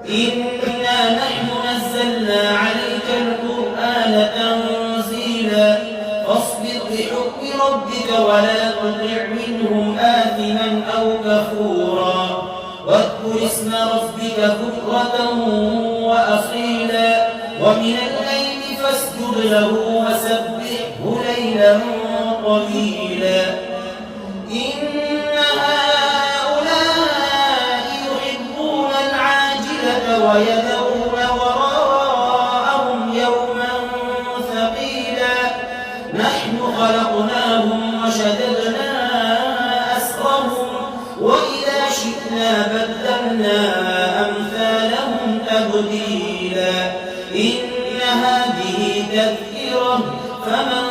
إنا نحن نزلنا عليك القرآن تنزيلا فاصبر لحكم ربك ولا تطع منهم آثما أو كفورا واذكر اسم ربك بكرة وأصيلا ومن الليل فاسجد له وسبحه ليلا طويلا إن هؤلاء يحبون العاجلة ويذرون وراءهم يوما ثقيلا نحن خلقناهم وشددنا أسرهم وإذا شئنا بدلنا أمثالهم تبديلا إن هذه تذكرة فمن